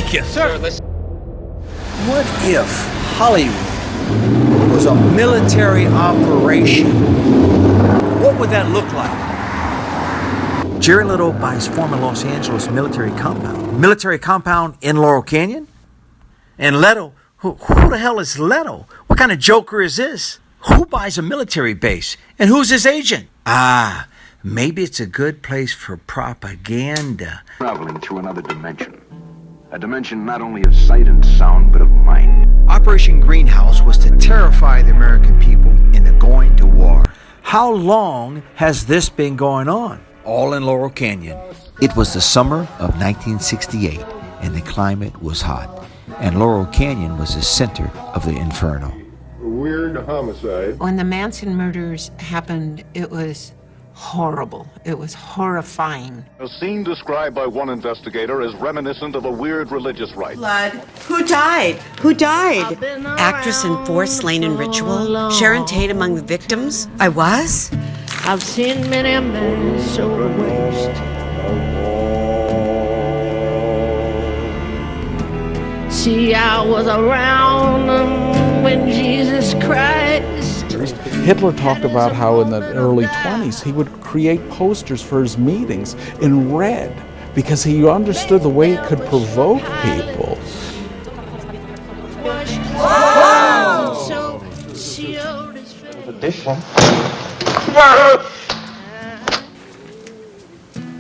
Thank you, sir. What if Hollywood was a military operation? What would that look like? Jerry Leto buys former Los Angeles military compound. Military compound in Laurel Canyon? And Leto, who the hell is Leto? What kind of joker is this? Who buys a military base? And who's his agent? Maybe it's a good place for propaganda. Traveling through another dimension. A dimension not only of sight and sound, but of mind. Operation Greenhouse was to terrify the American people into going to war. How long has this been going on? All in Laurel Canyon. It was the summer of 1968, and the climate was hot. And Laurel Canyon was the center of the inferno. Weird homicide. When the Manson murders happened, it was horrible. It was horrifying. A scene described by one investigator as reminiscent of a weird religious rite. Blood. Who died? Who died? Actress in Forced Slain in Ritual. Sharon Tate among the victims. I was. I've seen many a man so waste. See, I was around when Jesus Christ. Hitler talked about how in the early 20s he would create posters for his meetings in red because he understood the way it could provoke people.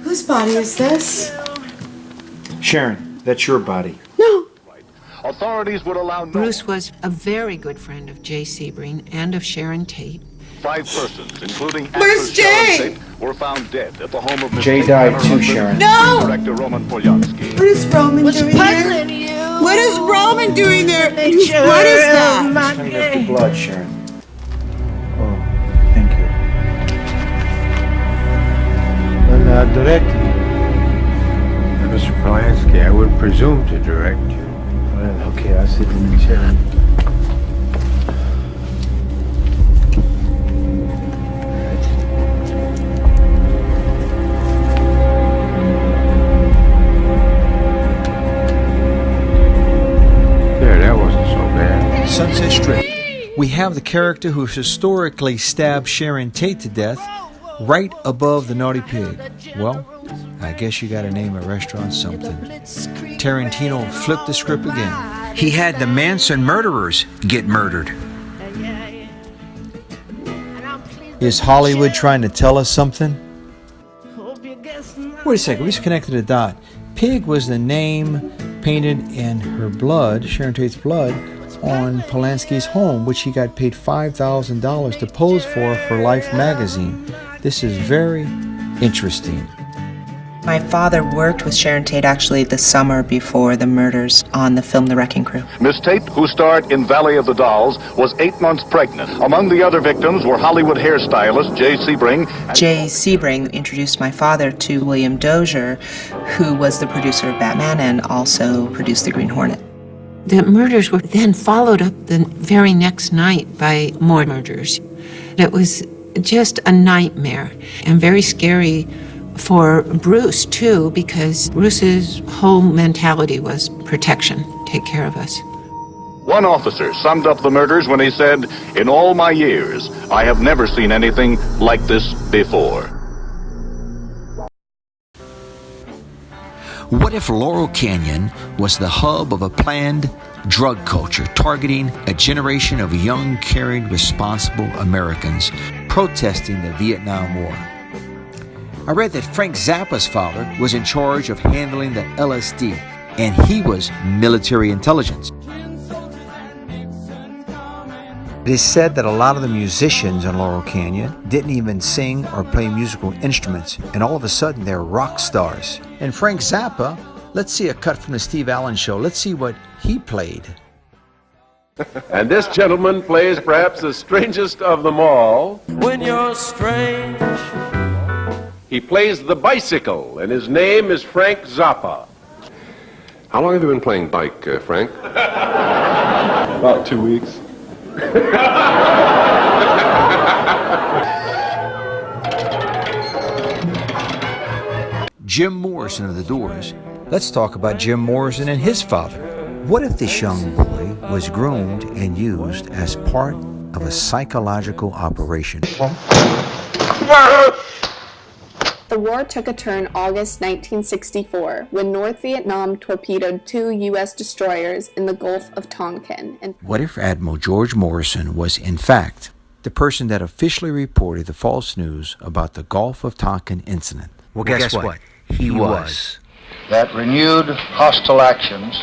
Whose body is this? Sharon, that's your body. No. Authorities would allow no... Bruce was a very good friend of Jay Sebring and of Sharon Tate. 5 persons, including Where's actress Jay? Sharon Tate, were found dead at the home of Miss Jay Tate died and her too, husband, Sharon. No! Director Roman Polanski. What is Roman doing there? What is Roman doing there? What is that? Clean up the blood, Sharon. Oh, thank you. Well, directing you. Mr. Polanski, I would presume to direct you. Well, okay, I'll sit in the chair. There, that wasn't so bad. Sunset Strip. We have the character who historically stabbed Sharon Tate to death right above the Naughty Pig. Well, I guess you gotta name a restaurant something. Tarantino flipped the script again. He had the Manson murderers get murdered. Is Hollywood trying to tell us something? Wait a second, we just connected a dot. Pig was the name painted in her blood, Sharon Tate's blood, on Polanski's home, which he got paid $5,000 to pose for Life magazine. This is very interesting. My father worked with Sharon Tate actually the summer before the murders on the film The Wrecking Crew. Miss Tate, who starred in Valley of the Dolls, was 8 months pregnant. Among the other victims were Hollywood hairstylist Jay Sebring. Jay Sebring introduced my father to William Dozier, who was the producer of Batman and also produced The Green Hornet. The murders were then followed up the very next night by more murders. It was just a nightmare and very scary for Bruce, too, because Bruce's whole mentality was protection, take care of us. One officer summed up the murders when he said, "In all my years, I have never seen anything like this before." What if Laurel Canyon was the hub of a planned drug culture targeting a generation of young, caring, responsible Americans protesting the Vietnam War? I read that Frank Zappa's father was in charge of handling the LSD, and he was military intelligence. It is said that a lot of the musicians in Laurel Canyon didn't even sing or play musical instruments, and all of a sudden they're rock stars. And Frank Zappa, let's see a cut from the Steve Allen Show. Let's see what he played. And this gentleman plays perhaps the strangest of them all. When you're strange. He plays the bicycle, and his name is Frank Zappa. How long have you been playing bike, Frank? About 2 weeks. Jim Morrison of The Doors Let's talk about Jim Morrison and his father. What if this young boy was groomed and used as part of a psychological operation? The war took a turn August 1964 when North Vietnam torpedoed 2 U.S. destroyers in the Gulf of Tonkin. What if Admiral George Morrison was, in fact, the person that officially reported the false news about the Gulf of Tonkin incident? Well, guess what? He was. That renewed hostile actions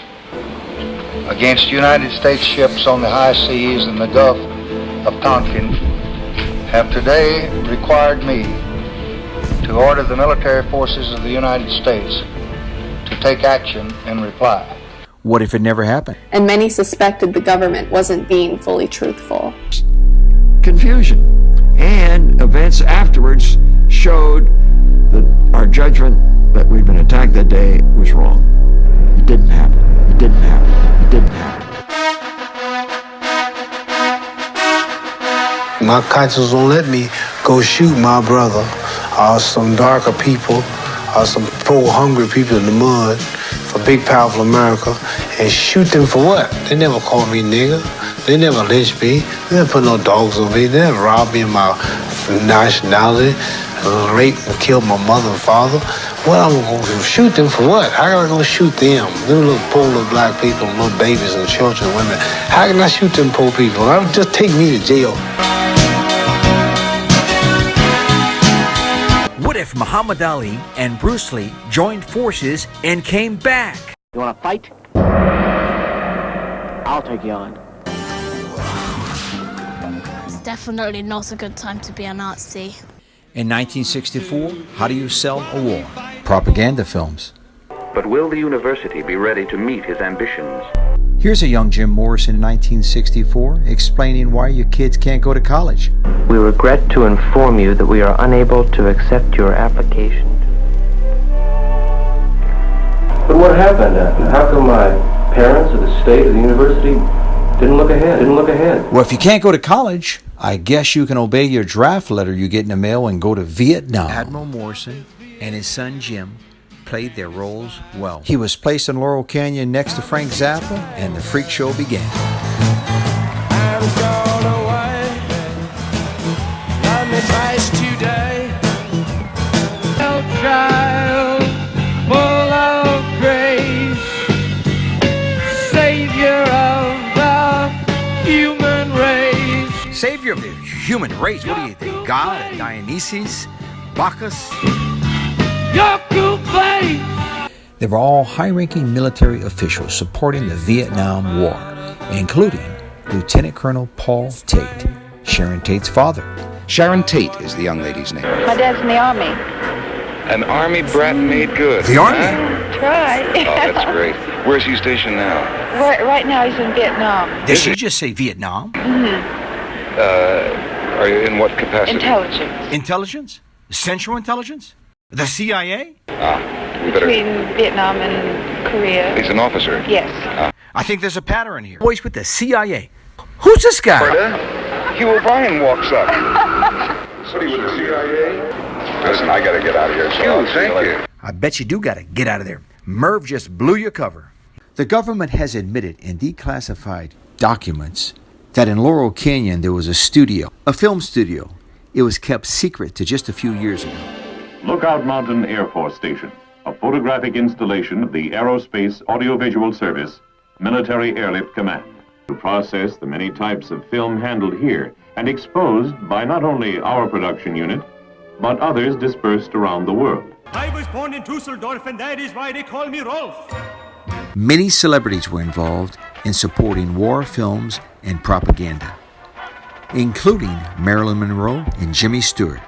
against United States ships on the high seas in the Gulf of Tonkin have today required me to order the military forces of the United States to take action in reply. What if it never happened? And many suspected the government wasn't being fully truthful. Confusion. And events afterwards showed that our judgment that we'd been attacked that day was wrong. It didn't happen. It didn't happen. It didn't happen. My conscience won't let me go shoot my brother or some darker people or some poor hungry people in the mud for big powerful America and shoot them for what? They never called me nigger. They never lynched me. They never put no dogs on me. They never robbed me of my nationality, raped and killed my mother and father. What I'm going to shoot them for what? How can I go shoot them? Them little poor little black people, little babies and children and women. How can I shoot them poor people? Just take me to jail. What if Muhammad Ali and Bruce Lee joined forces and came back? You want to fight? I'll take you on. It's definitely not a good time to be a Nazi. In 1964, how do you sell a war? Propaganda films. But will the university be ready to meet his ambitions? Here's a young Jim Morrison in 1964 explaining why your kids can't go to college. We regret to inform you that we are unable to accept your application. But what happened? How come my parents or the state or the university didn't look ahead? Well, if you can't go to college, I guess you can obey your draft letter you get in the mail and go to Vietnam. Admiral Morrison and his son Jim played their roles well. He was placed in Laurel Canyon next to Frank Zappa, and the freak show began. I'm gone away. Love me twice today. Oh, child, full of grace, savior of the human race. Savior of the human race? What do you think? God, Dionysus, Bacchus? Your cool face. They were all high-ranking military officials supporting the Vietnam War, including Lieutenant Colonel Paul Tate, Sharon Tate's father. Sharon Tate is the young lady's name. My dad's in the Army. An Army brat made good. The Army? Huh? Try. Oh, that's great. Where's he stationed now? Right now he's in Vietnam. Did she just say Vietnam? Mm-hmm. Are you in what capacity? Intelligence. Intelligence? Central Intelligence? The CIA? Between Vietnam and Korea. He's an officer? Yes. I think there's a pattern here. Boys with the CIA. Who's this guy? Hugh O'Brien walks up. Somebody with the CIA? Listen, I gotta get out of here. Hugh, thank you. I bet you do gotta get out of there. Merv just blew your cover. The government has admitted in declassified documents that in Laurel Canyon there was a studio, a film studio. It was kept secret to just a few years ago. Lookout Mountain Air Force Station, a photographic installation of the Aerospace Audiovisual Service, Military Airlift Command, to process the many types of film handled here and exposed by not only our production unit, but others dispersed around the world. I was born in Dusseldorf, and that is why they call me Rolf. Many celebrities were involved in supporting war films and propaganda, including Marilyn Monroe and Jimmy Stewart.